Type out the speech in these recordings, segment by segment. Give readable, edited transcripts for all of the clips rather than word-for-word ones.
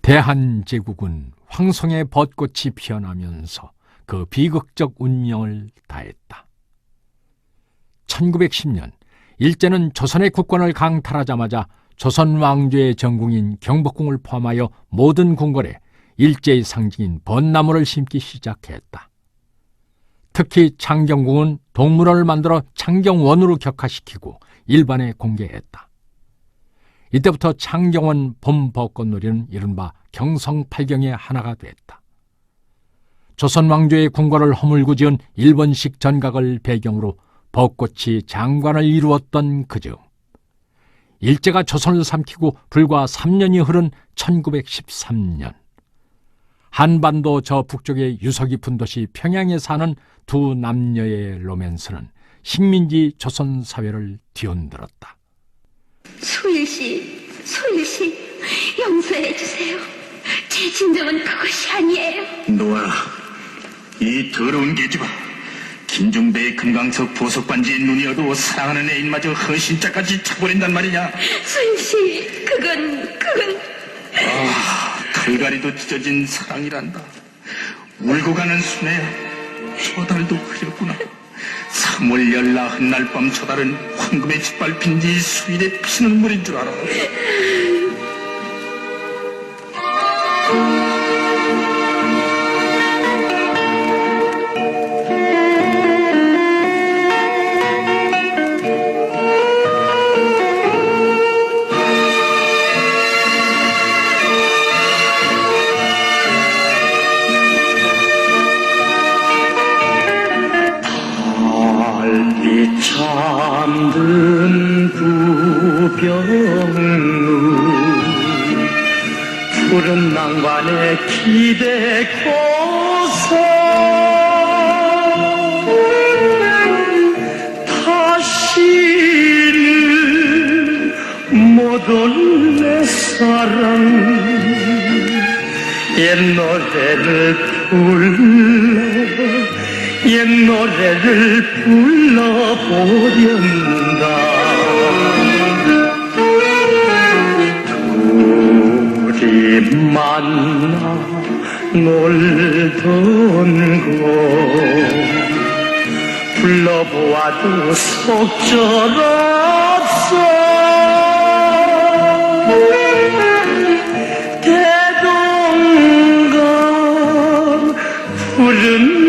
대한제국은 황송의 벚꽃이 피어나면서 그 비극적 운명을 다했다. 1910년 일제는 조선의 국권을 강탈하자마자 조선 왕조의 전궁인 경복궁을 포함하여 모든 궁궐에 일제의 상징인 벚나무를 심기 시작했다. 특히 창경궁은 동물원을 만들어 창경원으로 격화시키고 일반에 공개했다. 이때부터 창경원 봄벚꽃놀이는 이른바 경성팔경의 하나가 됐다. 조선 왕조의 궁궐을 허물고 지은 일본식 전각을 배경으로 벚꽃이 장관을 이루었던 그즈음, 일제가 조선을 삼키고 불과 3년이 흐른 1913년, 한반도 저 북쪽의 유서 깊은 도시 평양에 사는 두 남녀의 로맨스는 식민지 조선 사회를 뒤흔들었다. 소일씨, 용서해 주세요. 제 진정은 그것이 아니에요. 놓아라. 이 더러운 계집아. 김중배의 금강석 보석반지의 눈이어도 사랑하는 애인마저 헌신자까지 차버린단 말이냐. 소일씨, 그건... 칼가리도 찢어진 사랑이란다. 울고 가는 순애야. 저 달도 흐렸구나. 3월 열나 훗날 밤 저 달은 황금에 짓밟힌 네 수일에 피는 물인 줄 알아. 잠든 부병루 푸른 난관에 기대고서 다시는 못 올 내 사랑 옛 노래를 옛 노래를 불러보련다. 둘이 만나 놀던 곳 불러보아도 속절없어. 대동강 푸른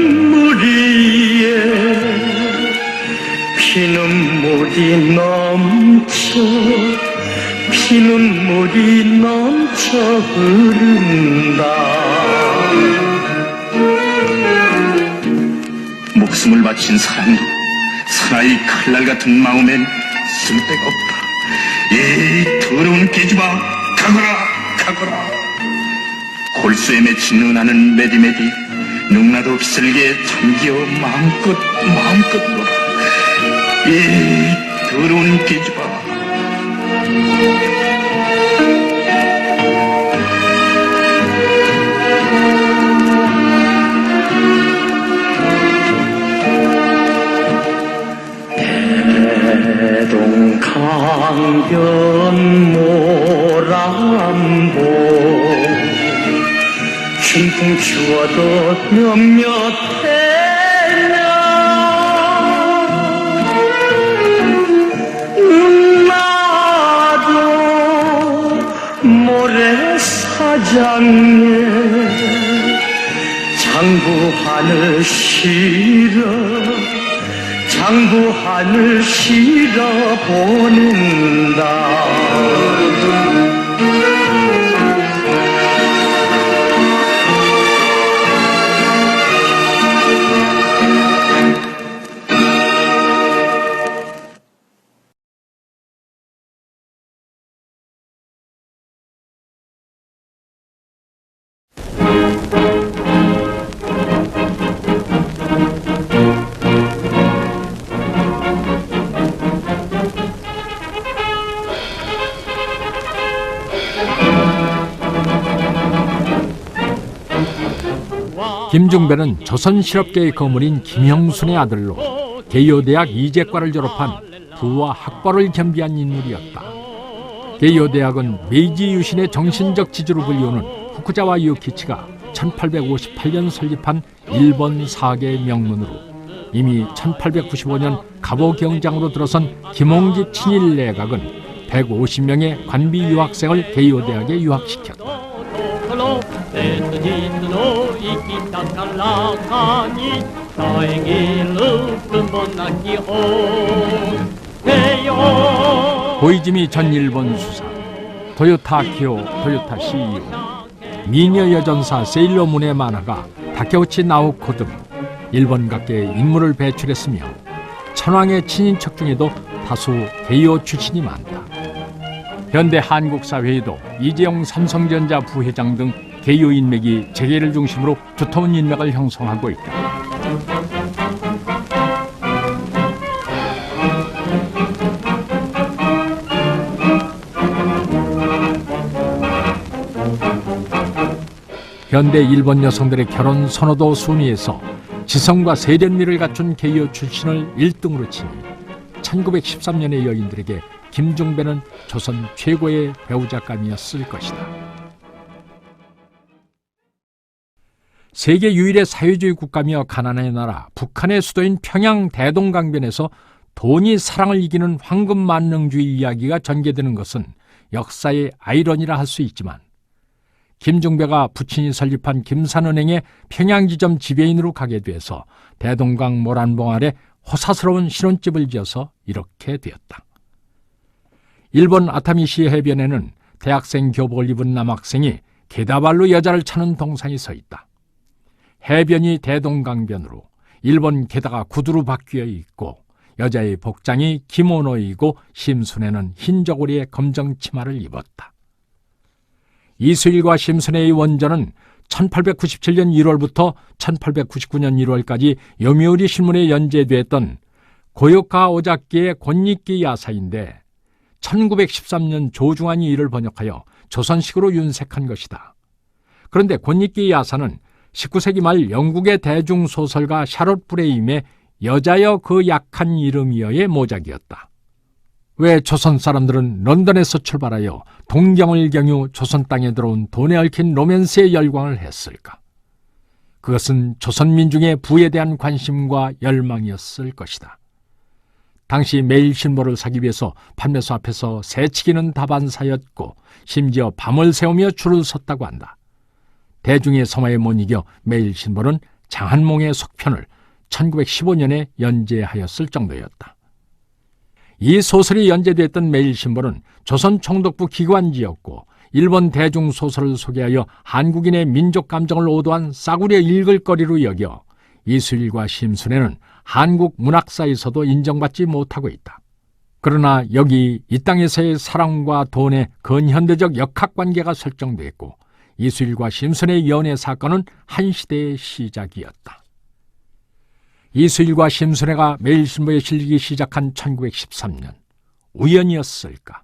피눈물이 넘쳐 흐른다. 목숨을 바친 사랑도 사나이 칼날 같은 마음엔 쓸데가 없다. 이 더러운 계집아, 가거라. 골수에 맺힌 은하는 메디메디 능라도 비슬게 잠기어 마음껏 놀아. 이 더러운 계집아. 대동강변 모란보 춘풍 추워도 몇몇 해냐 나도 모래사장에 장부하늘 실어 보낸다. 김중배는 조선실업계의 거물인 김형순의 아들로 개요대학 이제과를 졸업한 부와 학벌을 겸비한 인물이었다. 개요대학은 메이지 유신의 정신적 지주로 불리우는 토쿠자와 유키치가 1858년 설립한 일본 사계 명문으로 이미 1895년 갑오 경장으로 들어선 김홍집 친일 내각은 150명의 관비 유학생을 게이오 대학에 유학시켰다. 고이즈미 전 일본 수사, 도요타 키오 도요타 CEO, 미녀 여전사 세일러문의 만화가 다케우치 나오코 등 일본 각계의 인물을 배출했으며 천황의 친인척 중에도 다수 게이오 출신이 많다. 현대 한국사회에도 이재용 삼성전자 부회장 등 게이오 인맥이 재계를 중심으로 두터운 인맥을 형성하고 있다. 현대 일본 여성들의 결혼 선호도 순위에서 지성과 세련미를 갖춘 게이오 출신을 1등으로 치니 1913년의 여인들에게 김중배는 조선 최고의 배우작감이었을 것이다. 세계 유일의 사회주의 국가며 가난의 나라 북한의 수도인 평양 대동강변에서 돈이 사랑을 이기는 황금 만능주의 이야기가 전개되는 것은 역사의 아이러니라 할 수 있지만 김중배가 부친이 설립한 김산은행의 평양지점 지배인으로 가게 돼서 대동강 모란봉 아래 호사스러운 신혼집을 지어서 이렇게 되었다. 일본 아타미시 해변에는 대학생 교복을 입은 남학생이 게다발로 여자를 찾는 동상이 서 있다. 해변이 대동강변으로 일본 게다가 구두로 바뀌어 있고 여자의 복장이 기모노이고 심순애는 흰 저고리에 검정 치마를 입었다. 이수일과 심순애의 원전은 1897년 1월부터 1899년 1월까지 요미우리 신문에 연재됐던 고요카 오자키의 곤니키 야사인데 1913년 조중환이 이를 번역하여 조선식으로 윤색한 것이다. 그런데 곤니키 야사는 19세기 말 영국의 대중소설가 샤롯 브레임의 여자여 그 약한 이름이여의 모작이었다. 왜 조선 사람들은 런던에서 출발하여 동경을 경유 조선 땅에 들어온 돈에 얽힌 로맨스에 열광을 했을까? 그것은 조선 민중의 부에 대한 관심과 열망이었을 것이다. 당시 매일신보를 사기 위해서 판매소 앞에서 새치기는 다반사였고 심지어 밤을 새우며 줄을 섰다고 한다. 대중의 성화에 못 이겨 매일신보는 장한몽의 속편을 1915년에 연재하였을 정도였다. 이 소설이 연재됐던 매일신보는 조선 총독부 기관지였고 일본 대중소설을 소개하여 한국인의 민족 감정을 오도한 싸구려 읽을 거리로 여겨 이수일과 심순애는 한국 문학사에서도 인정받지 못하고 있다. 그러나 여기 이 땅에서의 사랑과 돈의 근현대적 역학관계가 설정됐고 이수일과 심순애의 연애 사건은 한 시대의 시작이었다. 이수일과 심순애가 매일신보에 실리기 시작한 1913년, 우연이었을까?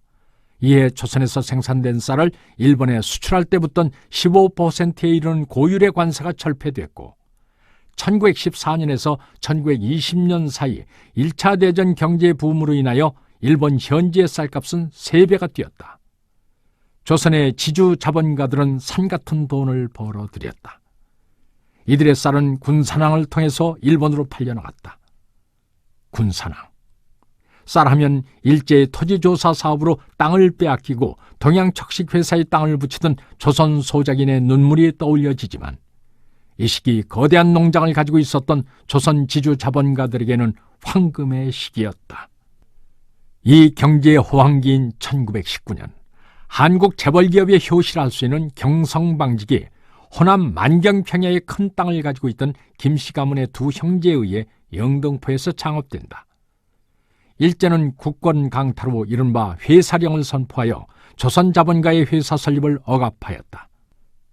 이에 조선에서 생산된 쌀을 일본에 수출할 때 붙던 15%에 이르는 고율의 관세가 철폐됐고 1914년에서 1920년 사이 1차 대전 경제 부음으로 인하여 일본 현지의 쌀값은 3배가 뛰었다. 조선의 지주 자본가들은 산같은 돈을 벌어들였다. 이들의 쌀은 군산항을 통해서 일본으로 팔려나갔다. 군산항. 쌀하면 일제의 토지조사 사업으로 땅을 빼앗기고 동양척식회사의 땅을 붙이던 조선 소작인의 눈물이 떠올려지지만 이 시기 거대한 농장을 가지고 있었던 조선 지주 자본가들에게는 황금의 시기였다. 이 경제의 호황기인 1919년 한국 재벌기업의 효시를 할 수 있는 경성방직이 호남 만경평야의 큰 땅을 가지고 있던 김씨 가문의 두 형제에 의해 영등포에서 창업된다. 일제는 국권 강타로 이른바 회사령을 선포하여 조선 자본가의 회사 설립을 억압하였다.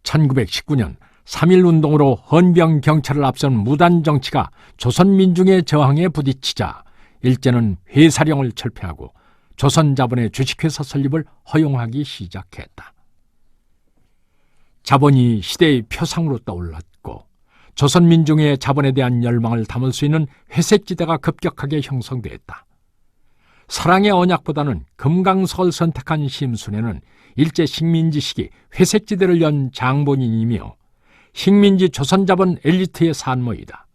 1919년 3.1운동으로 헌병 경찰을 앞선 무단 정치가 조선 민중의 저항에 부딪히자 일제는 회사령을 철폐하고 조선 자본의 주식회사 설립을 허용하기 시작했다. 자본이 시대의 표상으로 떠올랐고 조선 민중의 자본에 대한 열망을 담을 수 있는 회색지대가 급격하게 형성됐다. 사랑의 언약보다는 금강석을 선택한 심순애는 일제 식민지 시기 회색지대를 연 장본인이며 식민지 조선자본 엘리트의 산모이다.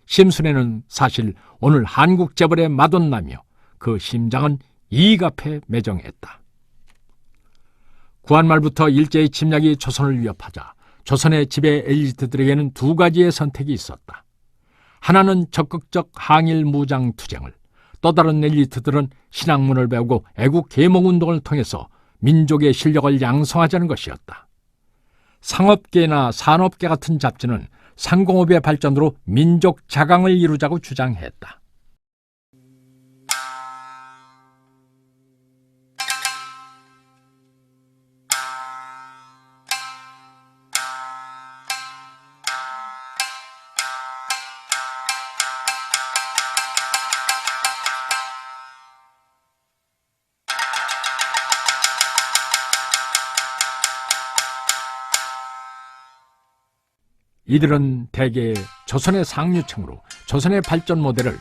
심순애는 사실 오늘 한국 재벌의 마돈나며 그 심장은 이익 앞에 매정했다. 구한말부터 일제의 침략이 조선을 위협하자 조선의 지배 엘리트들에게는 두 가지의 선택이 있었다. 하나는 적극적 항일 무장 투쟁을, 또 다른 엘리트들은 신학문을 배우고 애국 계몽운동을 통해서 민족의 실력을 양성하자는 것이었다. 상업계나 산업계 같은 잡지는 상공업의 발전으로 민족 자강을 이루자고 주장했다. 이들은 대개 조선의 상류층으로 조선의 발전 모델을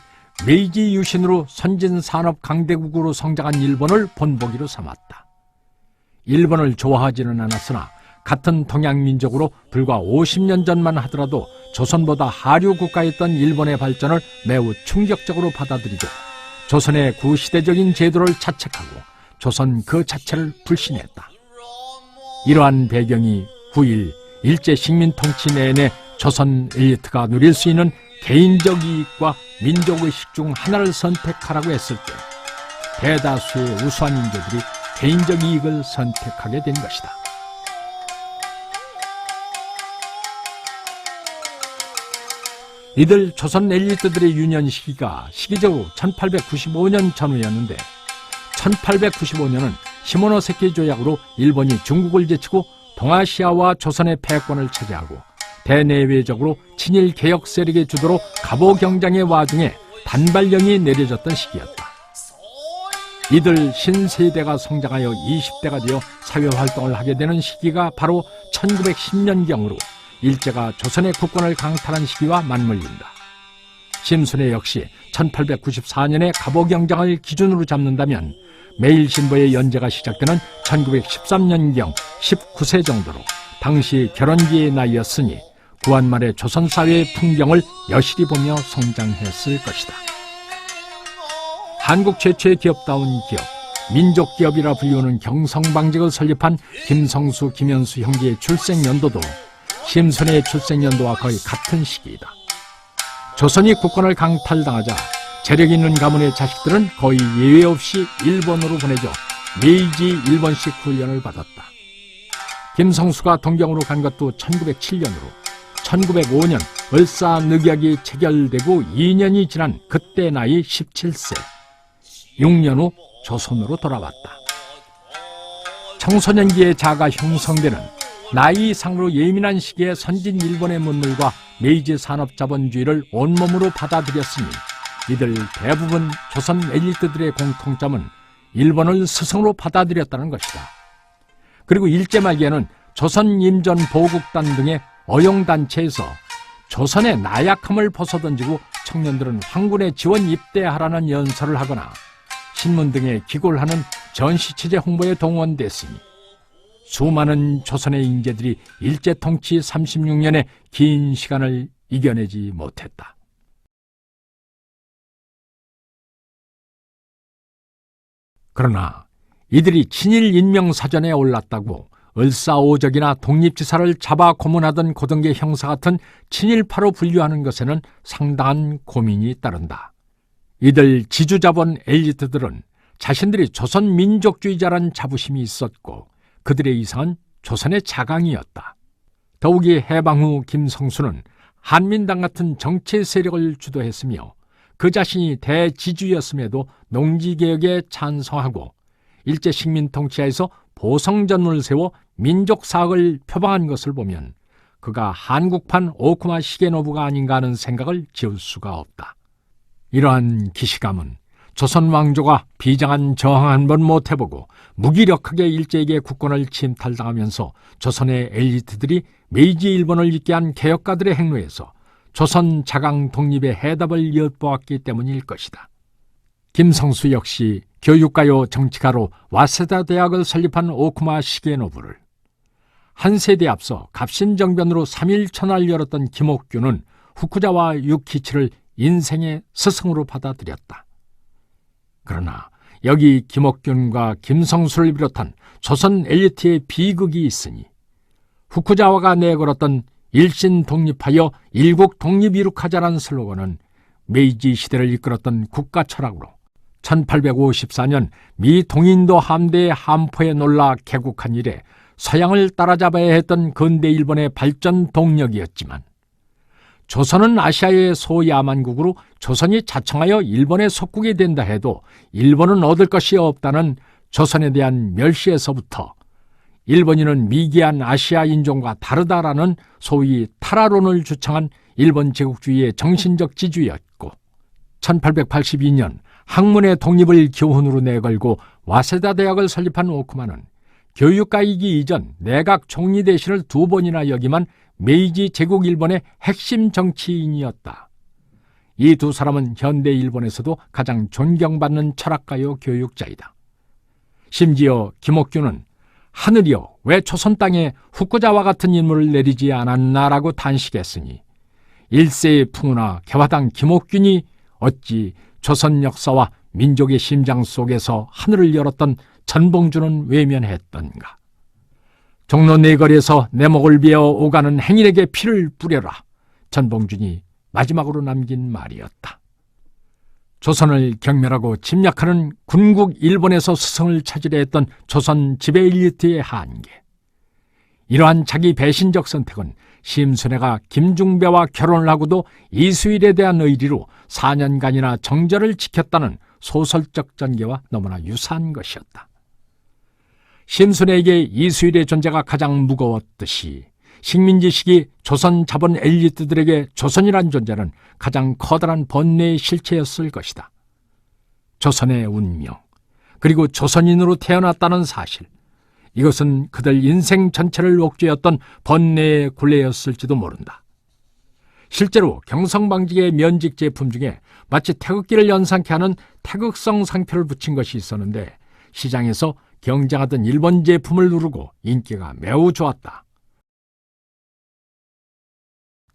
메이지 유신으로 선진산업 강대국으로 성장한 일본을 본보기로 삼았다. 일본을 좋아하지는 않았으나 같은 동양민족으로 불과 50년 전만 하더라도 조선보다 하류 국가였던 일본의 발전을 매우 충격적으로 받아들이고 조선의 구시대적인 제도를 자책하고 조선 그 자체를 불신했다. 이러한 배경이 9.1 일제 식민 통치 내내 조선 엘리트가 누릴 수 있는 개인적 이익과 민족의식 중 하나를 선택하라고 했을 때 대다수의 우수한 인재들이 개인적 이익을 선택하게 된 것이다. 이들 조선 엘리트들의 유년 시기가 시기적으로 1895년 전후였는데 1895년은 시모노세키 조약으로 일본이 중국을 제치고 동아시아와 조선의 패권을 차지하고 대내외적으로 친일 개혁 세력의 주도로 갑오 경쟁의 와중에 단발령이 내려졌던 시기였다. 이들 신세대가 성장하여 20대가 되어 사회활동을 하게 되는 시기가 바로 1910년경으로 일제가 조선의 국권을 강탈한 시기와 맞물린다. 심순애 역시 1894년에 갑오 경쟁을 기준으로 잡는다면 매일신보의 연재가 시작되는 1913년경 19세 정도로 당시 결혼기의 나이였으니 구한말의 조선사회의 풍경을 여실히 보며 성장했을 것이다. 한국 최초의 기업다운 기업, 민족기업이라 불리우는 경성방직을 설립한 김성수, 김현수 형제의 출생연도도 심순애의 출생연도와 거의 같은 시기이다. 조선이 국권을 강탈당하자 재력 있는 가문의 자식들은 거의 예외 없이 일본으로 보내져 메이지 일본식 훈련을 받았다. 김성수가 동경으로 간 것도 1907년으로 1905년 을사늑약이 체결되고 2년이 지난 그때 나이 17세. 6년 후 조선으로 돌아왔다. 청소년기의 자아가 형성되는 나이상으로 예민한 시기에 선진 일본의 문물과 메이지 산업자본주의를 온몸으로 받아들였으니 이들 대부분 조선 엘리트들의 공통점은 일본을 스승으로 받아들였다는 것이다. 그리고 일제 말기에는 조선임전보국단 등의 어용단체에서 조선의 나약함을 벗어던지고 청년들은 황군의 지원 입대하라는 연설을 하거나 신문 등에 기고를 하는 전시체제 홍보에 동원됐으니 수많은 조선의 인재들이 일제 통치 36년의 긴 시간을 이겨내지 못했다. 그러나 이들이 친일 인명사전에 올랐다고 을사오적이나 독립지사를 잡아 고문하던 고등계 형사 같은 친일파로 분류하는 것에는 상당한 고민이 따른다. 이들 지주자본 엘리트들은 자신들이 조선 민족주의자란 자부심이 있었고 그들의 이상은 조선의 자강이었다. 더욱이 해방 후 김성수는 한민당 같은 정치 세력을 주도했으며 그 자신이 대지주였음에도 농지개혁에 찬성하고 일제 식민 통치하에서 보성전을 세워 민족사학을 표방한 것을 보면 그가 한국판 오쿠마 시게노부가 아닌가 하는 생각을 지울 수가 없다. 이러한 기시감은 조선 왕조가 비장한 저항 한 번 못 해보고 무기력하게 일제에게 국권을 침탈당하면서 조선의 엘리트들이 메이지 일본을 잇게 한 개혁가들의 행로에서 조선 자강 독립의 해답을 엿보았기 때문일 것이다. 김성수 역시 교육가요 정치가로 와세다 대학을 설립한 오쿠마 시게노부를, 한 세대 앞서 갑신정변으로 3일 천하를 열었던 김옥균은 후쿠자와 유키치를 인생의 스승으로 받아들였다. 그러나 여기 김옥균과 김성수를 비롯한 조선 엘리트의 비극이 있으니 후쿠자와가 내걸었던 일신 독립하여 일국 독립 이룩하자라는 슬로건은 메이지 시대를 이끌었던 국가 철학으로 1854년 미 동인도 함대의 함포에 놀라 개국한 이래 서양을 따라잡아야 했던 근대 일본의 발전 동력이었지만, 조선은 아시아의 소야만국으로 조선이 자청하여 일본에 속국이 된다 해도 일본은 얻을 것이 없다는 조선에 대한 멸시에서부터 일본인은 미개한 아시아 인종과 다르다라는 소위 타라론을 주창한 일본 제국주의의 정신적 지주였고, 1882년 학문의 독립을 교훈으로 내걸고 와세다 대학을 설립한 오쿠마는 교육가이기 이전 내각 총리 대신을 2번이나 역임한 메이지 제국 일본의 핵심 정치인이었다. 이 두 사람은 현대 일본에서도 가장 존경받는 철학가요 교육자이다. 심지어 김옥균은 하늘이여 왜 조선 땅에 후쿠자와 같은 인물을 내리지 않았나라고 단식했으니, 일세의 풍우나 개화당 김옥균이 어찌 조선 역사와 민족의 심장 속에서 하늘을 열었던 전봉주는 외면했던가. 종로 네거리에서 내 목을 베어 오가는 행인에게 피를 뿌려라, 전봉준이 마지막으로 남긴 말이었다. 조선을 경멸하고 침략하는 군국 일본에서 스승을 찾으려 했던 조선 지배 엘리트의 한계. 이러한 자기 배신적 선택은 심순애가 김중배와 결혼을 하고도 이수일에 대한 의리로 4년간이나 정절을 지켰다는 소설적 전개와 너무나 유사한 것이었다. 심순애에게 이수일의 존재가 가장 무거웠듯이 식민지식이 조선 자본 엘리트들에게 조선이란 존재는 가장 커다란 번뇌의 실체였을 것이다. 조선의 운명, 그리고 조선인으로 태어났다는 사실, 이것은 그들 인생 전체를 옥죄었던 번뇌의 굴레였을지도 모른다. 실제로 경성방직의 면직 제품 중에 마치 태극기를 연상케 하는 태극성 상표를 붙인 것이 있었는데, 시장에서 경쟁하던 일본 제품을 누르고 인기가 매우 좋았다.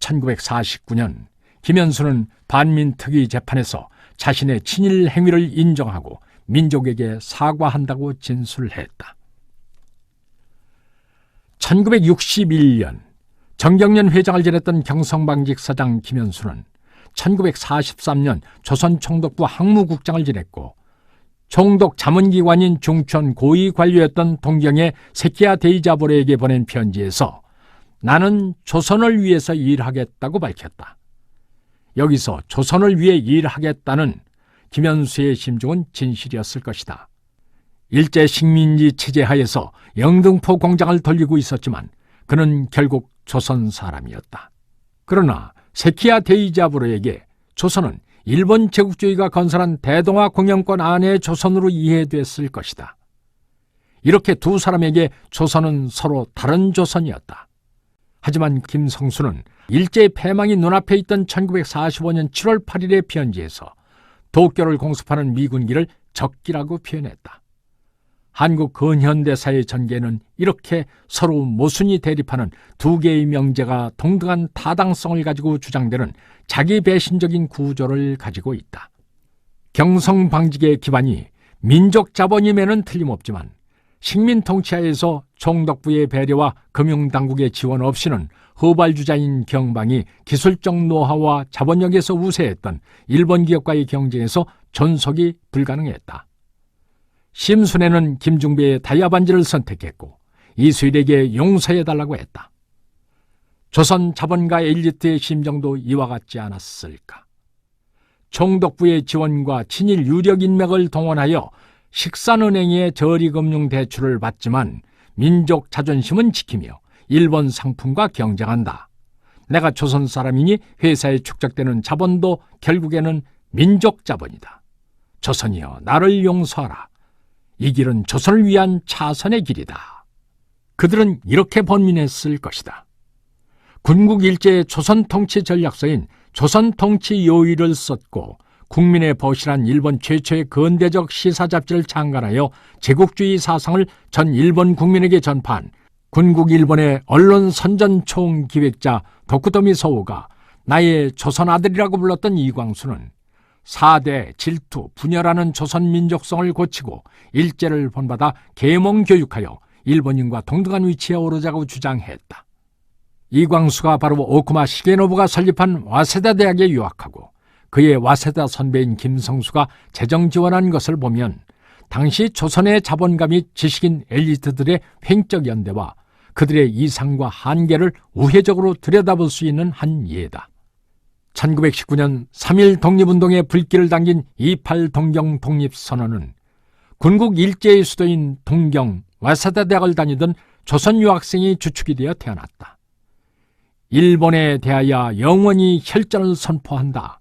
1949년 김현수는 반민특위 재판에서 자신의 친일 행위를 인정하고 민족에게 사과한다고 진술했다. 1961년 정경련 회장을 지냈던 경성방직 사장 김현수는 1943년 조선 총독부 항무국장을 지냈고, 총독 자문기관인 중천 고위 관료였던 동경의 세키야 데이자보레에게 보낸 편지에서 나는 조선을 위해서 일하겠다고 밝혔다. 여기서 조선을 위해 일하겠다는 김현수의 심정은 진실이었을 것이다. 일제 식민지 체제 하에서 영등포 공장을 돌리고 있었지만 그는 결국 조선 사람이었다. 그러나 세키야 데이자보레에게 조선은 일본 제국주의가 건설한 대동아 공영권 안의 조선으로 이해됐을 것이다. 이렇게 두 사람에게 조선은 서로 다른 조선이었다. 하지만 김성수는 일제의 패망이 눈앞에 있던 1945년 7월 8일의 편지에서 도쿄를 공습하는 미군기를 적기라고 표현했다. 한국 근현대사의 전개는 이렇게 서로 모순이 대립하는 두 개의 명제가 동등한 타당성을 가지고 주장되는 자기 배신적인 구조를 가지고 있다. 경성방직의 기반이 민족 자본임에는 틀림없지만 식민 통치하에서 총독부의 배려와 금융당국의 지원 없이는 후발주자인 경방이 기술적 노하우와 자본력에서 우세했던 일본 기업과의 경쟁에서 존속이 불가능했다. 심순애는 김중배의 다이아 반지를 선택했고 이수일에게 용서해달라고 했다. 조선 자본가 엘리트의 심정도 이와 같지 않았을까? 총독부의 지원과 친일 유력 인맥을 동원하여 식산은행의 저리금융 대출을 받지만 민족 자존심은 지키며 일본 상품과 경쟁한다. 내가 조선 사람이니 회사에 축적되는 자본도 결국에는 민족 자본이다. 조선이여 나를 용서하라. 이 길은 조선을 위한 차선의 길이다. 그들은 이렇게 번민했을 것이다. 군국 일제의 조선 통치 전략서인 조선 통치 요의를 썼고 국민의 벗이란 일본 최초의 근대적 시사 잡지를 창간하여 제국주의 사상을 전 일본 국민에게 전파한 군국 일본의 언론 선전 총기획자 도쿠토미 서우가 나의 조선 아들이라고 불렀던 이광수는 4대 질투, 분열하는 조선 민족성을 고치고 일제를 본받아 계몽 교육하여 일본인과 동등한 위치에 오르자고 주장했다. 이광수가 바로 오쿠마 시게노부가 설립한 와세다 대학에 유학하고 그의 와세다 선배인 김성수가 재정 지원한 것을 보면 당시 조선의 자본가 및 지식인 엘리트들의 횡적 연대와 그들의 이상과 한계를 우회적으로 들여다볼 수 있는 한 예다. 1919년 3.1 독립운동의 불길을 당긴 28 동경 독립선언은 군국 일제의 수도인 동경 와세다 대학을 다니던 조선 유학생이 주축이 되어 태어났다. 일본에 대하여 영원히 혈전을 선포한다.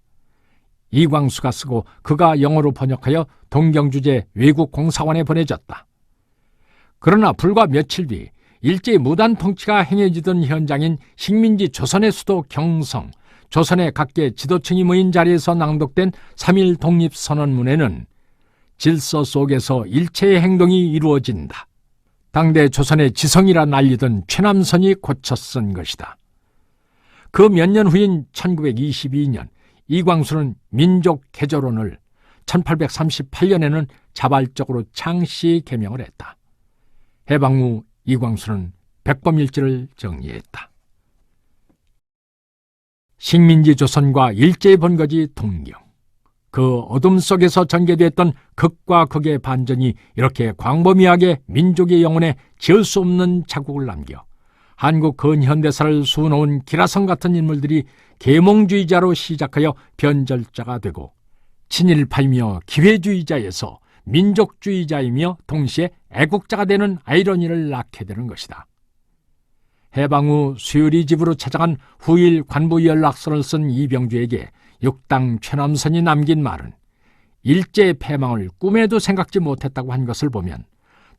이광수가 쓰고 그가 영어로 번역하여 동경주재 외국공사관에 보내졌다. 그러나 불과 며칠 뒤 일제의 무단 통치가 행해지던 현장인 식민지 조선의 수도 경성, 조선의 각계 지도층이 모인 자리에서 낭독된 3.1 독립선언문에는 질서 속에서 일체의 행동이 이루어진다. 당대 조선의 지성이라 날리던 최남선이 고쳐 쓴 것이다. 그 몇 년 후인 1922년 이광수는 민족 개조론을 1838년에는 자발적으로 창시 개명을 했다. 해방 후 이광수는 백범일지를 정리했다. 식민지 조선과 일제의 번거지 동경. 그 어둠 속에서 전개됐던 극과 극의 반전이 이렇게 광범위하게 민족의 영혼에 지을 수 없는 자국을 남겨 한국 근현대사를 수놓은 기라성 같은 인물들이 계몽주의자로 시작하여 변절자가 되고 친일파이며 기회주의자에서 민족주의자이며 동시에 애국자가 되는 아이러니를 낳게 되는 것이다. 해방 후 수요리 집으로 찾아간 후일 관부 연락서를 쓴 이병주에게 육당 최남선이 남긴 말은 일제의 패망을 꿈에도 생각지 못했다고 한 것을 보면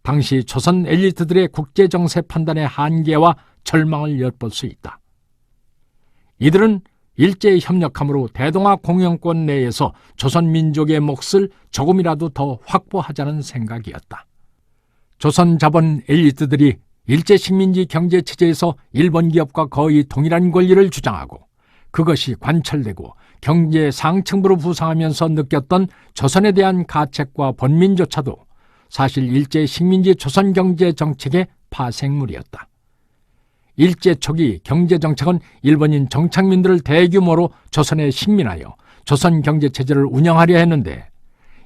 당시 조선 엘리트들의 국제정세 판단의 한계와 절망을 엿볼 수 있다. 이들은 일제에 협력함으로 대동아 공영권 내에서 조선 민족의 몫을 조금이라도 더 확보하자는 생각이었다. 조선 자본 엘리트들이 일제 식민지 경제 체제에서 일본 기업과 거의 동일한 권리를 주장하고 그것이 관철되고 경제 상층부로 부상하면서 느꼈던 조선에 대한 가책과 번민조차도 사실 일제 식민지 조선 경제 정책의 파생물이었다. 일제 초기 경제 정책은 일본인 정착민들을 대규모로 조선에 식민하여 조선 경제 체제를 운영하려 했는데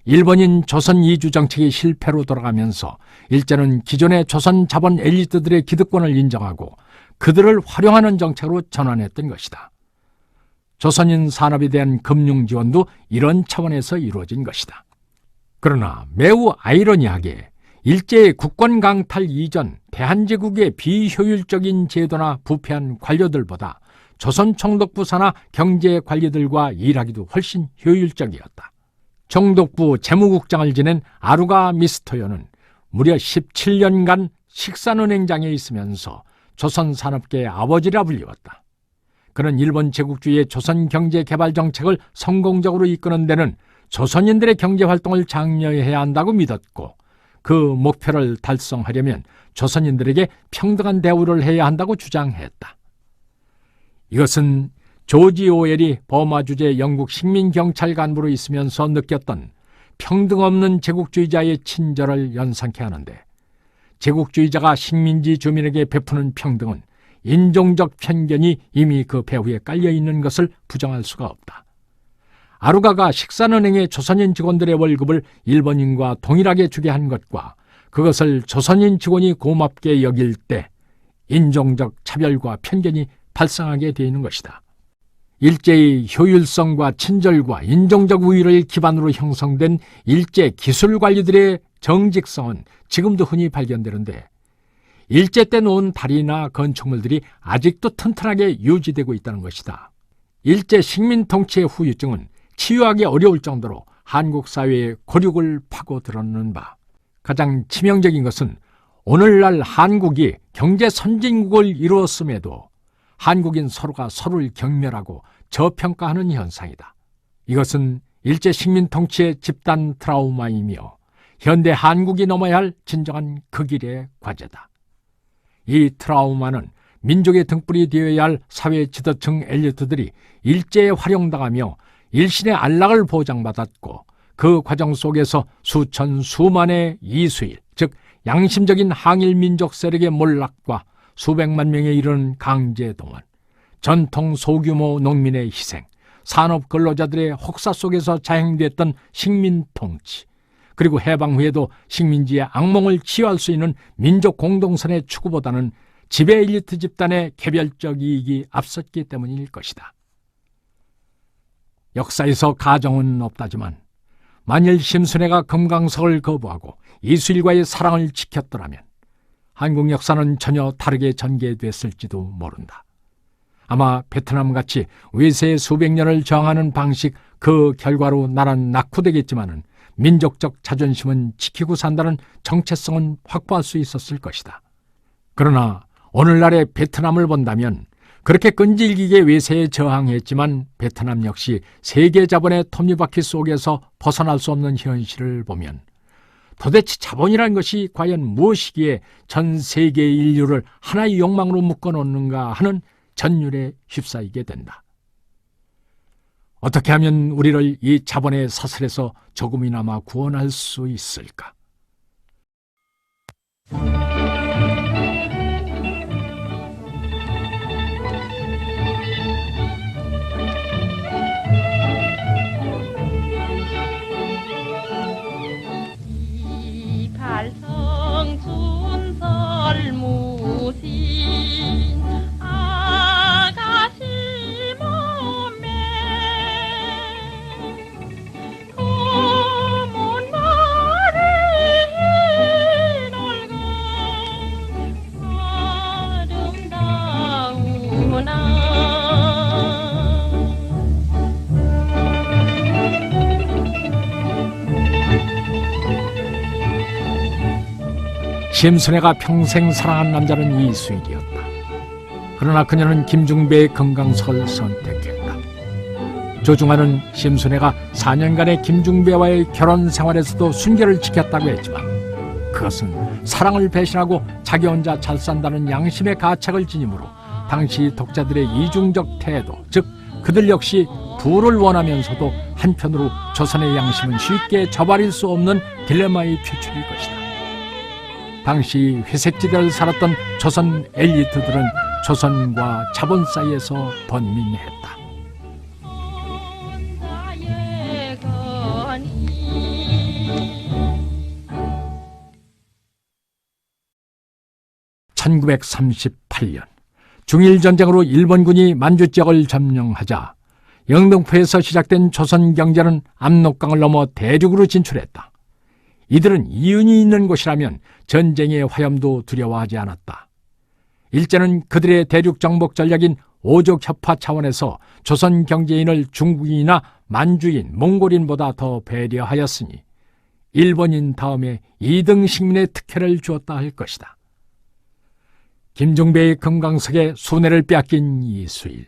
일본인 조선 이주 정책이 실패로 돌아가면서 일제는 기존의 조선 자본 엘리트들의 기득권을 인정하고 그들을 활용하는 정책으로 전환했던 것이다. 조선인 산업에 대한 금융 지원도 이런 차원에서 이루어진 것이다. 그러나 매우 아이러니하게 일제의 국권 강탈 이전 대한제국의 비효율적인 제도나 부패한 관료들보다 조선 총독부 산하 경제 관리들과 일하기도 훨씬 효율적이었다. 총독부 재무국장을 지낸 아루가 미스토요는 무려 17년간 식산은행장에 있으면서 조선 산업계의 아버지라 불리웠다. 그는 일본 제국주의의 조선 경제 개발 정책을 성공적으로 이끄는 데는 조선인들의 경제활동을 장려해야 한다고 믿었고 그 목표를 달성하려면 조선인들에게 평등한 대우를 해야 한다고 주장했다. 이것은 조지 오웰이 버마 주재 영국 식민경찰 간부로 있으면서 느꼈던 평등 없는 제국주의자의 친절을 연상케 하는데 제국주의자가 식민지 주민에게 베푸는 평등은 인종적 편견이 이미 그 배후에 깔려있는 것을 부정할 수가 없다. 아루가가 식산은행의 조선인 직원들의 월급을 일본인과 동일하게 주게 한 것과 그것을 조선인 직원이 고맙게 여길 때 인종적 차별과 편견이 발생하게 되는 것이다. 일제의 효율성과 친절과 인종적 우위를 기반으로 형성된 일제 기술관리들의 정직성은 지금도 흔히 발견되는데 일제 때 놓은 다리나 건축물들이 아직도 튼튼하게 유지되고 있다는 것이다. 일제 식민 통치의 후유증은 치유하기 어려울 정도로 한국 사회의 고륙을 파고들었는 바. 가장 치명적인 것은 오늘날 한국이 경제 선진국을 이루었음에도 한국인 서로가 서로를 경멸하고 저평가하는 현상이다. 이것은 일제 식민 통치의 집단 트라우마이며 현대 한국이 넘어야 할 진정한 그 길의 과제다. 이 트라우마는 민족의 등불이 되어야 할 사회 지도층 엘리트들이 일제에 활용당하며 일신의 안락을 보장받았고 그 과정 속에서 수천 수만의 이수일, 즉 양심적인 항일 민족 세력의 몰락과 수백만 명에 이르는 강제 동원, 전통 소규모 농민의 희생, 산업 근로자들의 혹사 속에서 자행됐던 식민 통치, 그리고 해방 후에도 식민지의 악몽을 치유할 수 있는 민족 공동선의 추구보다는 지배 엘리트 집단의 개별적 이익이 앞섰기 때문일 것이다. 역사에서 가정은 없다지만 만일 심순애가 금강석을 거부하고 이수일과의 사랑을 지켰더라면 한국 역사는 전혀 다르게 전개됐을지도 모른다. 아마 베트남같이 외세의 수백 년을 저항하는 방식 그 결과로 나라는 낙후되겠지만은 민족적 자존심은 지키고 산다는 정체성은 확보할 수 있었을 것이다. 그러나 오늘날의 베트남을 본다면 그렇게 끈질기게 외세에 저항했지만 베트남 역시 세계 자본의 톱니바퀴 속에서 벗어날 수 없는 현실을 보면 도대체 자본이라는 것이 과연 무엇이기에 전 세계 인류를 하나의 욕망으로 묶어놓는가 하는 전율에 휩싸이게 된다. 어떻게 하면 우리를 이 자본의 사슬에서 조금이나마 구원할 수 있을까? 무신 아가씨 몸에 검은 말이 놀고 아름다우나 심순애가 평생 사랑한 남자는 이수일이었다. 그러나 그녀는 김중배의 금강석을 선택했다. 조중환은 심순애가 4년간의 김중배와의 결혼 생활에서도 순결을 지켰다고 했지만 그것은 사랑을 배신하고 자기 혼자 잘 산다는 양심의 가책을 지니므로 당시 독자들의 이중적 태도, 즉 그들 역시 부를 원하면서도 한편으로 조선의 양심은 쉽게 저버릴 수 없는 딜레마의 표출일 것이다. 당시 회색지대를 살았던 조선 엘리트들은 조선과 자본 사이에서 번민했다. (1938년) 중일전쟁으로 일본군이 만주 지역을 점령하자 영등포에서 시작된 조선 경제는 압록강을 넘어 대륙으로 진출했다. 이들은 이윤이 있는 곳이라면 전쟁의 화염도 두려워하지 않았다. 일제는 그들의 대륙 정복 전략인 오족 협화 차원에서 조선 경제인을 중국인이나 만주인, 몽골인보다 더 배려하였으니 일본인 다음에 2등 식민의 특혜를 주었다 할 것이다. 김중배의 금강석에 순애를 빼앗긴 이수일,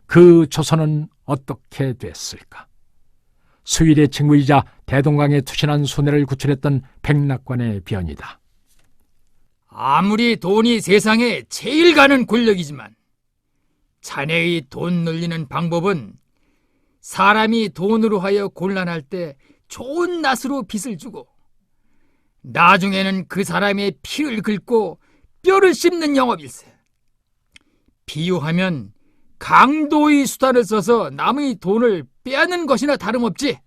그 조선은 어떻게 됐을까? 수일의 친구이자 대동강에 투신한 순애를 구출했던 백낙관의 변이다. 아무리 돈이 세상에 제일 가는 권력이지만 자네의 돈 늘리는 방법은 사람이 돈으로 하여 곤란할 때 좋은 낫으로 빚을 주고 나중에는 그 사람의 피를 긁고 뼈를 씹는 영업일세. 비유하면 강도의 수단을 써서 남의 돈을 빼앗는 것이나 다름없지.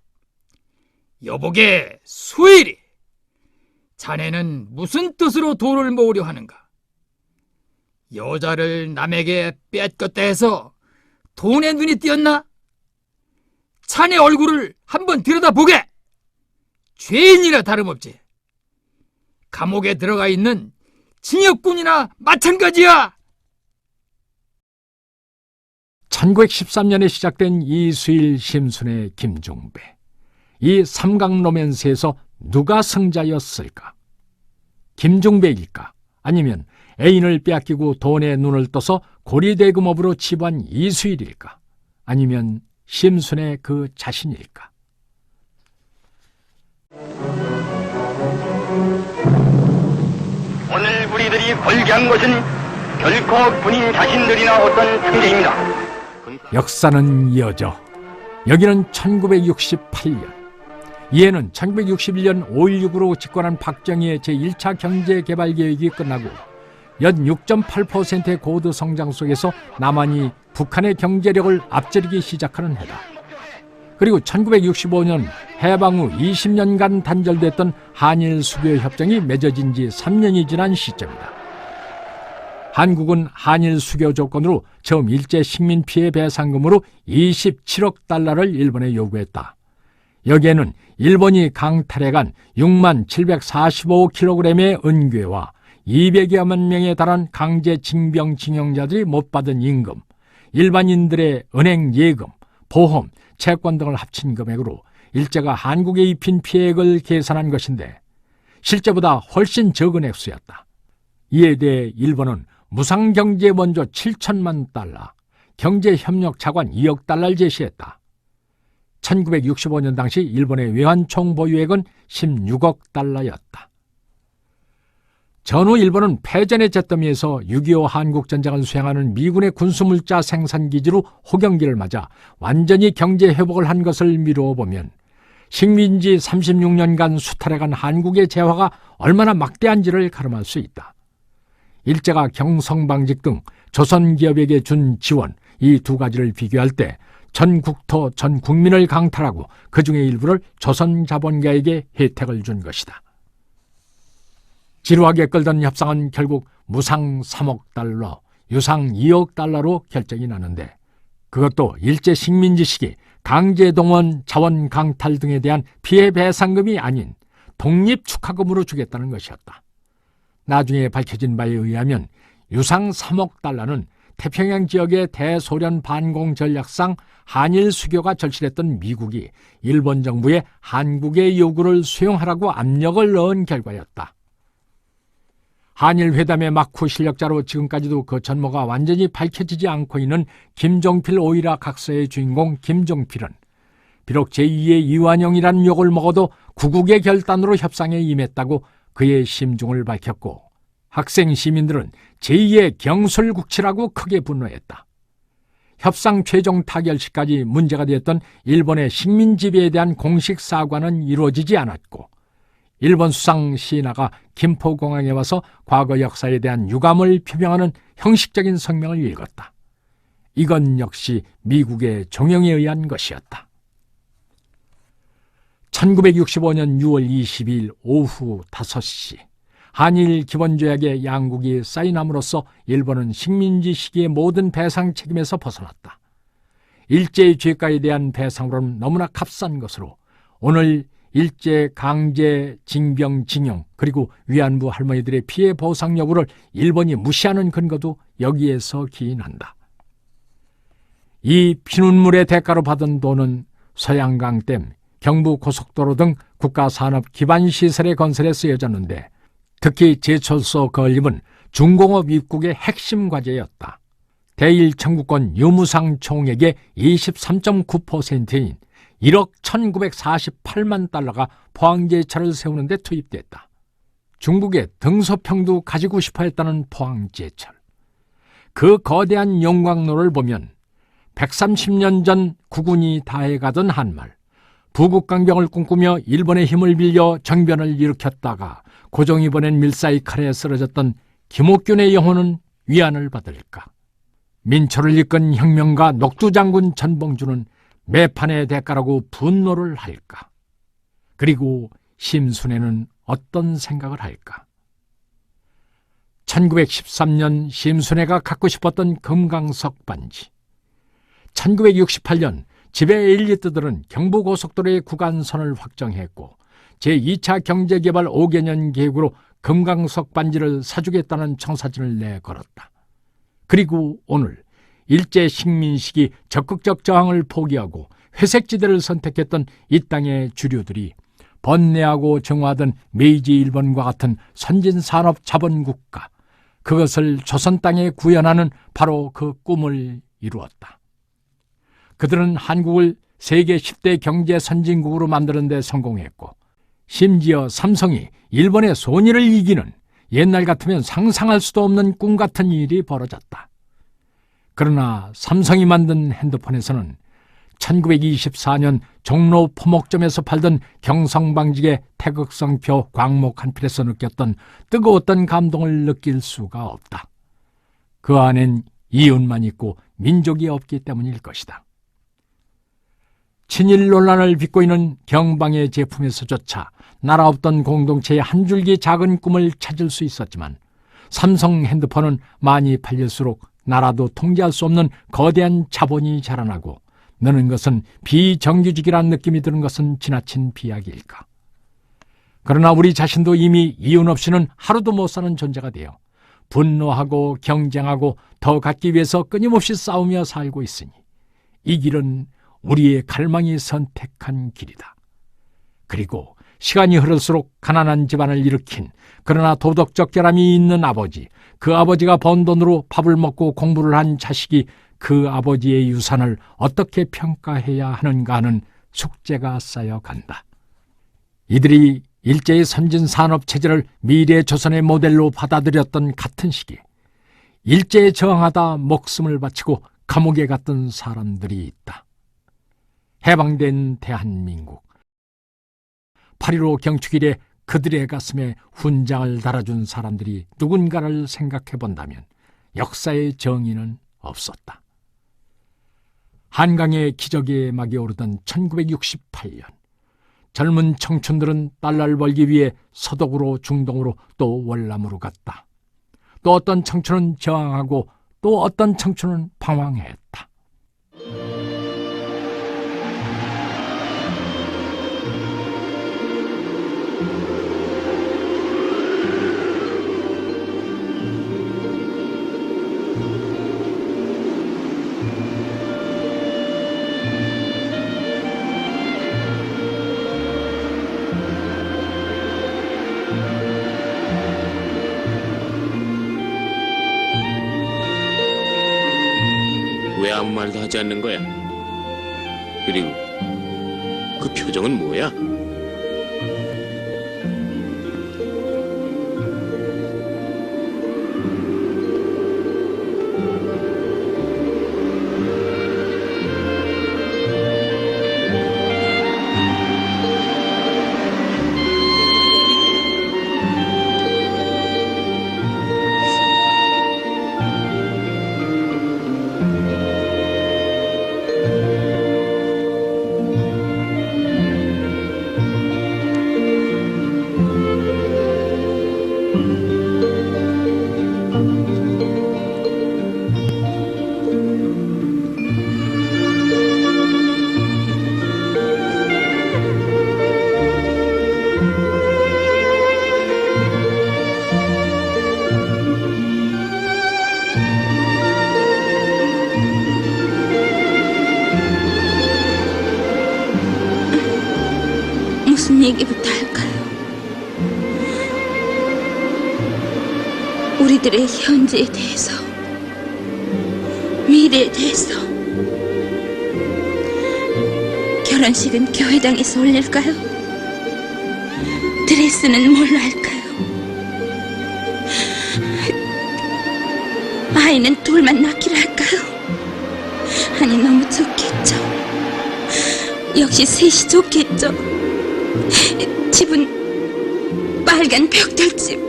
여보게 수일이, 자네는 무슨 뜻으로 돈을 모으려 하는가? 여자를 남에게 뺏겼다 해서 돈에 눈이 띄었나? 자네 얼굴을 한번 들여다보게. 죄인이나 다름없지. 감옥에 들어가 있는 징역군이나 마찬가지야. 1913년에 시작된 이수일, 심순애, 김중배, 이 삼강 로맨스에서 누가 승자였을까? 김중배일까? 아니면 애인을 빼앗기고 돈에 눈을 떠서 고리대금업으로 치부한 이수일일까? 아니면 심순애 그 자신일까? 걸게 한 것은 결코 군인 자신들이나 어떤 상대입니다. 역사는 이어져 여기는 1968년, 이해는 1961년 5.16으로 집권한 박정희의 제1차 경제개발계획이 끝나고 연 6.8%의 고도 성장 속에서 남한이 북한의 경제력을 앞지르기 시작하는 해다. 그리고 1965년 해방 후 20년간 단절됐던 한일 수교 협정이 맺어진 지 3년이 지난 시점이다. 한국은 한일 수교 조건으로 처음 일제 식민 피해 배상금으로 27억 달러를 일본에 요구했다. 여기에는 일본이 강탈해간 6만 745kg의 은괴와 200여만 명에 달한 강제 징병 징용자들이 못 받은 임금, 일반인들의 은행 예금, 보험, 채권 등을 합친 금액으로 일제가 한국에 입힌 피해액을 계산한 것인데 실제보다 훨씬 적은 액수였다. 이에 대해 일본은 무상경제 원조 7천만 달러, 경제협력 차관 2억 달러를 제시했다. 1965년 당시 일본의 외환 총보유액은 16억 달러였다. 전후 일본은 패전의 잿더미에서 6.25 한국전쟁을 수행하는 미군의 군수물자 생산기지로 호경기를 맞아 완전히 경제 회복을 한 것을 미루어 보면 식민지 36년간 수탈해간 한국의 재화가 얼마나 막대한지를 가늠할 수 있다. 일제가 경성방직 등 조선기업에게 준 지원, 이 두 가지를 비교할 때 전 국토, 전 국민을 강탈하고 그 중의 일부를 조선 자본가에게 혜택을 준 것이다. 지루하게 끌던 협상은 결국 무상 3억 달러, 유상 2억 달러로 결정이 나는데 그것도 일제 식민지 시기 강제동원, 자원 강탈 등에 대한 피해 배상금이 아닌 독립축하금으로 주겠다는 것이었다. 나중에 밝혀진 바에 의하면 유상 3억 달러는 태평양 지역의 대소련 반공 전략상 한일 수교가 절실했던 미국이 일본 정부에 한국의 요구를 수용하라고 압력을 넣은 결과였다. 한일 회담의 막후 실력자로 지금까지도 그 전모가 완전히 밝혀지지 않고 있는 김종필 오이라 각서의 주인공 김종필은 비록 제2의 이완용이라는 욕을 먹어도 구국의 결단으로 협상에 임했다고 그의 심중을 밝혔고 학생 시민들은 제2의 경술국치라고 크게 분노했다. 협상 최종 타결 시까지 문제가 되었던 일본의 식민 지배에 대한 공식 사과는 이루어지지 않았고 일본 수상 시나가 김포공항에 와서 과거 역사에 대한 유감을 표명하는 형식적인 성명을 읽었다. 이건 역시 미국의 종용에 의한 것이었다. 1965년 6월 22일 오후 5시 한일 기본조약의 양국이 사인함으로써 일본은 식민지 시기의 모든 배상 책임에서 벗어났다. 일제의 죄가에 대한 배상으로는 너무나 값싼 것으로 오늘 일제 강제 징병 징용 그리고 위안부 할머니들의 피해 보상 여부를 일본이 무시하는 근거도 여기에서 기인한다. 이 피눈물의 대가로 받은 돈은 서양강댐, 경부고속도로 등 국가산업 기반시설의 건설에 쓰여졌는데 특히 제철소 건립은 중공업 입국의 핵심 과제였다. 대일 청구권 유무상 총액의 23.9%인 1억 1948만 달러가 포항제철을 세우는 데 투입됐다. 중국의 등소평도 가지고 싶어 했다는 포항제철. 그 거대한 용광로를 보면 130년 전 국군이 다해가던 한말, 부국강병을 꿈꾸며 일본의 힘을 빌려 정변을 일으켰다가 고종이 보낸 밀사의 칼에 쓰러졌던 김옥균의 영혼은 위안을 받을까? 민초를 이끈 혁명가 녹두장군 전봉주는 매판의 대가라고 분노를 할까? 그리고 심순애는 어떤 생각을 할까? 1913년 심순애가 갖고 싶었던 금강석 반지, 1968년 지배 엘리트들은 경부고속도로의 구간선을 확정했고 제2차 경제개발 5개년 계획으로 금강석 반지를 사주겠다는 청사진을 내걸었다. 그리고 오늘 일제 식민 시기 적극적 저항을 포기하고 회색지대를 선택했던 이 땅의 주류들이 번뇌하고 정화하던 메이지 일본과 같은 선진산업 자본국가, 그것을 조선 땅에 구현하는 바로 그 꿈을 이루었다. 그들은 한국을 세계 10대 경제 선진국으로 만드는 데 성공했고 심지어 삼성이 일본의 소니를 이기는 옛날 같으면 상상할 수도 없는 꿈 같은 일이 벌어졌다. 그러나 삼성이 만든 핸드폰에서는 1924년 종로 포목점에서 팔던 경성방직의 태극성표 광목 한 필에서 느꼈던 뜨거웠던 감동을 느낄 수가 없다. 그 안엔 이웃만 있고 민족이 없기 때문일 것이다. 친일 논란을 빚고 있는 경방의 제품에서조차 나라 없던 공동체의 한 줄기 작은 꿈을 찾을 수 있었지만 삼성 핸드폰은 많이 팔릴수록 나라도 통제할 수 없는 거대한 자본이 자라나고 느는 것은 비정규직이란 느낌이 드는 것은 지나친 비약일까. 그러나 우리 자신도 이미 이윤 없이는 하루도 못 사는 존재가 되어 분노하고 경쟁하고 더 갖기 위해서 끊임없이 싸우며 살고 있으니 이 길은 우리의 갈망이 선택한 길이다. 그리고 시간이 흐를수록 가난한 집안을 일으킨 그러나 도덕적 결함이 있는 아버지, 그 아버지가 번 돈으로 밥을 먹고 공부를 한 자식이 그 아버지의 유산을 어떻게 평가해야 하는가 하는 숙제가 쌓여간다. 이들이 일제의 선진산업체제를 미래 조선의 모델로 받아들였던 같은 시기, 일제에 저항하다 목숨을 바치고 감옥에 갔던 사람들이 있다. 해방된 대한민국, 8.15 경축 일에 그들의 가슴에 훈장을 달아준 사람들이 누군가를 생각해 본다면 역사의 정의는 없었다. 한강의 기적의 막이 오르던 1968년, 젊은 청춘들은 달러를 벌기 위해 서독으로 중동으로 또 월남으로 갔다. 또 어떤 청춘은 저항하고 또 어떤 청춘은 방황했다. 왜 아무 말도 하지 않는 거야? 그리고 그 표정은 뭐야? 무슨 얘기부터 할까요? 우리들의 현재에 대해서, 미래에 대해서. 결혼식은 교회당에서 올릴까요? 드레스는 뭘로 할까요? 아이는 둘만 낳기로 할까요? 아니, 너무 좋겠죠. 역시 셋이 좋겠죠. 집은 빨간 벽돌집.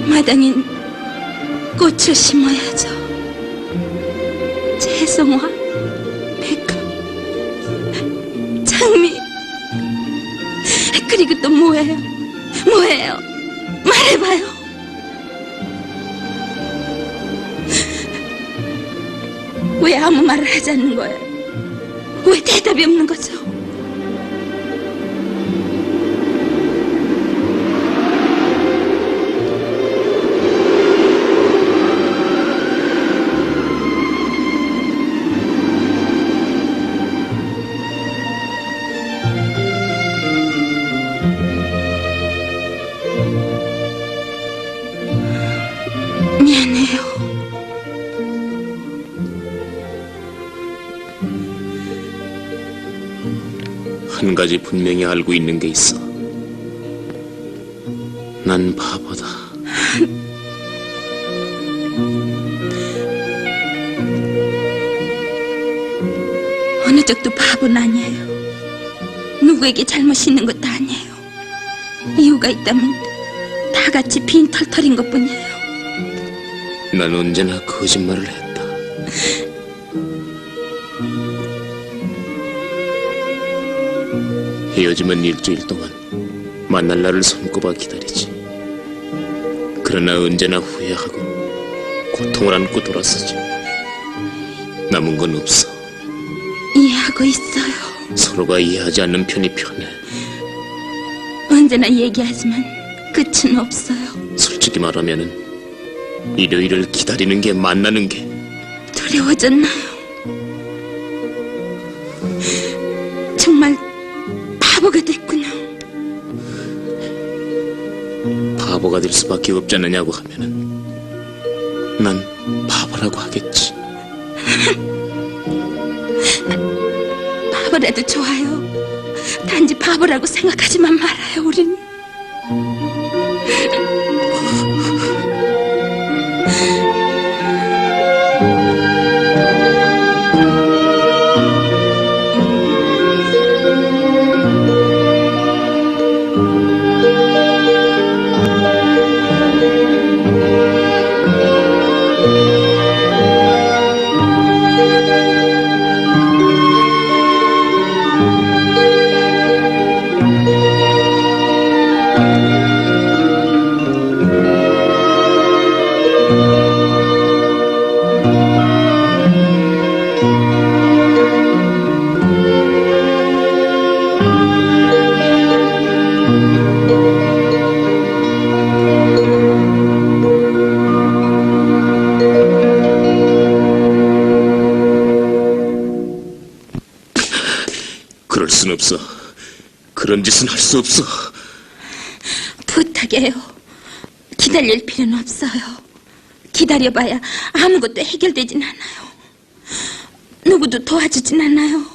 마당엔 꽃을 심어야죠. 채송화, 백합, 장미. 그리고 또 뭐예요? 뭐예요? 말해봐요. 왜 아무 말을 하지 않는 거예요? 왜 대답이 없는 거죠? 미안해요. 한 가지 분명히 알고 있는 게 있어. 난 바보다. 어느 쪽도 바보는 아니에요. 누구에게 잘못이 있는 것도 아니에요. 이유가 있다면 다 같이 빈 털털인 것뿐이에요. 난 언제나 거짓말을 했다. 헤어지면 일주일 동안 만날 날을 손꼽아 기다리지. 그러나 언제나 후회하고 고통을 안고 돌아서지. 남은 건 없어. 이해하고 있어요. 서로가 이해하지 않는 편이 편해. 언제나 얘기하지만 끝은 없어요. 솔직히 말하면은 일요일을 기다리는 게 만나는 게 두려워졌나요? 정말 바보가 됐구나. 바보가 될 수밖에 없지 않느냐고 하면은 난 바보라고 하겠지. 바보라도 좋아요. 단지 바보라고 생각하지만 말아요, 우린. 그럴 순 없어. 그런 짓은 할 수 없어. 부탁해요. 기다릴 필요는 없어요. 기다려봐야 아무것도 해결되진 않아요. 누구도 도와주진 않아요.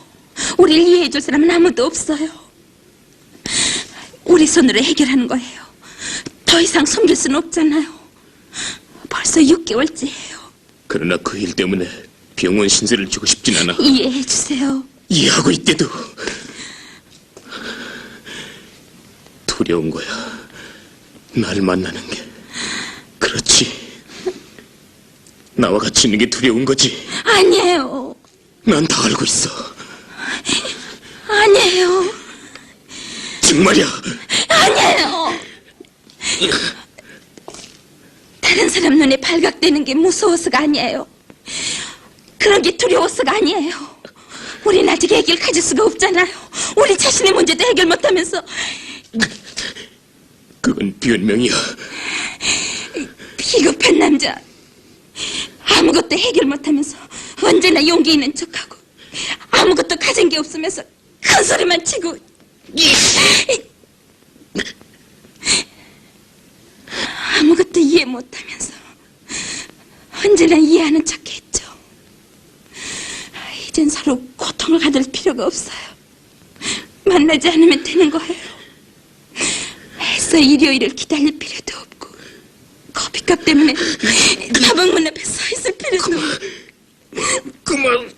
우리를 이해해줄 사람은 아무도 없어요. 우리 손으로 해결하는 거예요. 더 이상 숨길 수는 없잖아요. 벌써 6개월째예요. 그러나 그 일 때문에 병원 신세를 지고 싶진 않아. 이해해주세요. 이해하고 있대도 두려운 거야. 나를 만나는 게. 그렇지. 나와 같이 있는 게 두려운 거지. 아니에요. 난 다 알고 있어. 아니에요. 정말이야. 아니에요. 다른 사람 눈에 발각되는 게 무서워서가 아니에요. 그런 게 두려워서가 아니에요. 우린 아직 애기를 가질 수가 없잖아요. 우리 자신의 문제도 해결 못하면서. 그건 변명이야. 비겁한 남자. 아무것도 해결 못하면서 언제나 용기 있는 척하고 아무것도 가진 게 없으면서 큰 소리만 치고. 아무것도 이해 못하면서 언제나 이해하는 척했죠. 이젠 서로 고통을 가질 필요가 없어요. 만나지 않으면 되는 거예요. 애써 일요일을 기다릴 필요도 없고 커피값 때문에 다방문 앞에 서 있을 필요도 없고. 그만.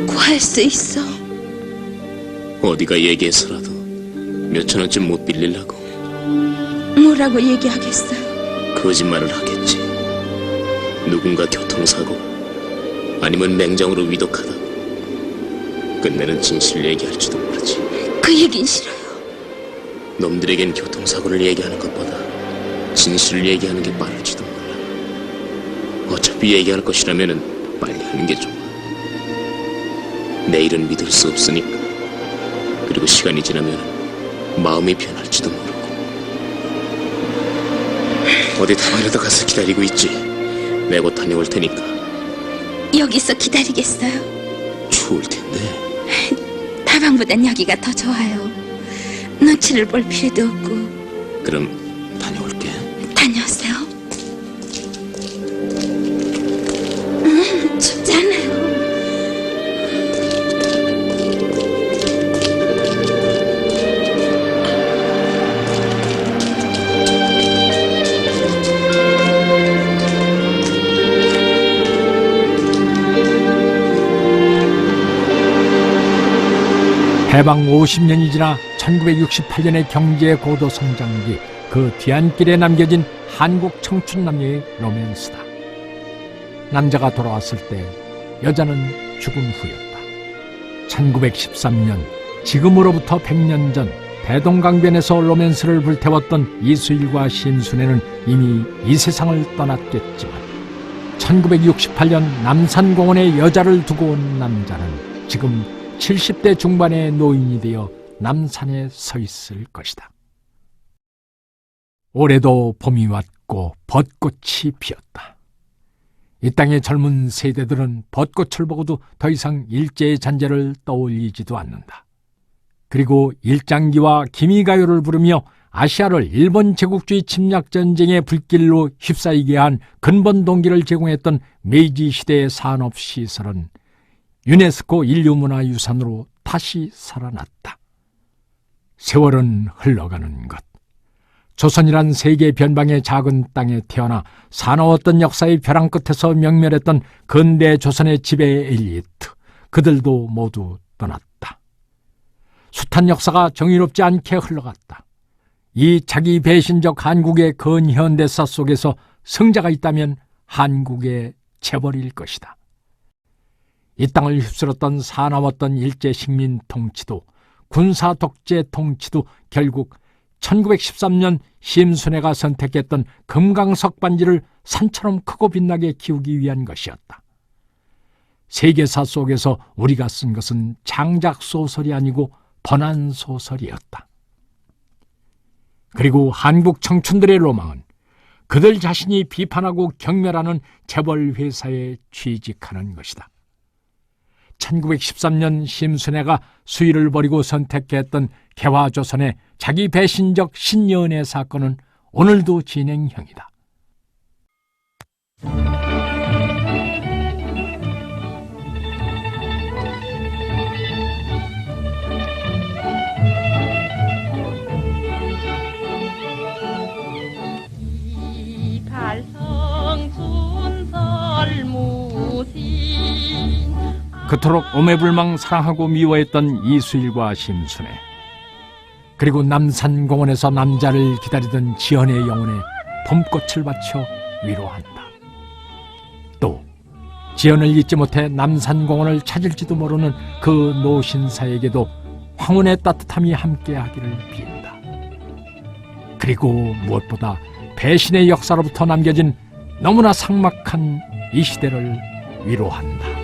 구할 수 있어. 어디가 얘기해서라도 몇천 원쯤 못 빌리려고. 뭐라고 얘기하겠어요? 거짓말을 하겠지. 누군가 교통사고 아니면 맹장으로 위독하다. 끝내는 진실을 얘기할지도 모르지. 그 얘긴 싫어요. 놈들에겐 교통사고를 얘기하는 것보다 진실을 얘기하는 게 빠를지도 몰라. 어차피 얘기할 것이라면 빨리 하는 게 좋아. 내일은 믿을 수 없으니까. 그리고 시간이 지나면 마음이 변할지도 모르고. 어디 다방이라도 가서 기다리고 있지. 내 곧 다녀올 테니까. 여기서 기다리겠어요. 추울 텐데. 다방보단 여기가 더 좋아요. 눈치를 볼 필요도 없고. 그럼 다녀올게. 다녀오세요. 춥지 않아요. 해방 50년이 지나 1968년의 경제 고도 성장기, 그 뒤안길에 남겨진 한국 청춘 남녀의 로맨스다. 남자가 돌아왔을 때 여자는 죽은 후였다. 1913년, 지금으로부터 100년 전 대동강변에서 로맨스를 불태웠던 이수일과 심순애는 이미 이 세상을 떠났겠지만 1968년 남산공원에 여자를 두고 온 남자는 지금 70대 중반의 노인이 되어 남산에 서 있을 것이다. 올해도 봄이 왔고 벚꽃이 피었다. 이 땅의 젊은 세대들은 벚꽃을 보고도 더 이상 일제의 잔재를 떠올리지도 않는다. 그리고 일장기와 기미가요를 부르며 아시아를 일본 제국주의 침략 전쟁의 불길로 휩싸이게 한 근본 동기를 제공했던 메이지 시대의 산업시설은 유네스코 인류문화유산으로 다시 살아났다. 세월은 흘러가는 것. 조선이란 세계 변방의 작은 땅에 태어나 사나웠던 역사의 벼랑 끝에서 명멸했던 근대 조선의 지배 엘리트, 그들도 모두 떠났다. 숱한 역사가 정의롭지 않게 흘러갔다. 이 자기 배신적 한국의 근현대사 속에서 승자가 있다면 한국의 재벌일 것이다. 이 땅을 휩쓸었던 사나웠던 일제 식민 통치도 군사 독재 통치도 결국 1913년 심순애가 선택했던 금강석 반지를 산처럼 크고 빛나게 키우기 위한 것이었다. 세계사 속에서 우리가 쓴 것은 장작 소설이 아니고 번안 소설이었다. 그리고 한국 청춘들의 로망은 그들 자신이 비판하고 경멸하는 재벌 회사에 취직하는 것이다. 1913년 심순애가 수의를 버리고 선택했던 개화조선의 자기 배신적 신여은의 사건은 오늘도 진행형이다. 그토록 오매불망 사랑하고 미워했던 이수일과 심순애, 그리고 남산공원에서 남자를 기다리던 지연의 영혼에 봄꽃을 바쳐 위로한다. 또 지연을 잊지 못해 남산공원을 찾을지도 모르는 그 노신사에게도 황혼의 따뜻함이 함께하기를 빈다. 그리고 무엇보다 배신의 역사로부터 남겨진 너무나 삭막한 이 시대를 위로한다.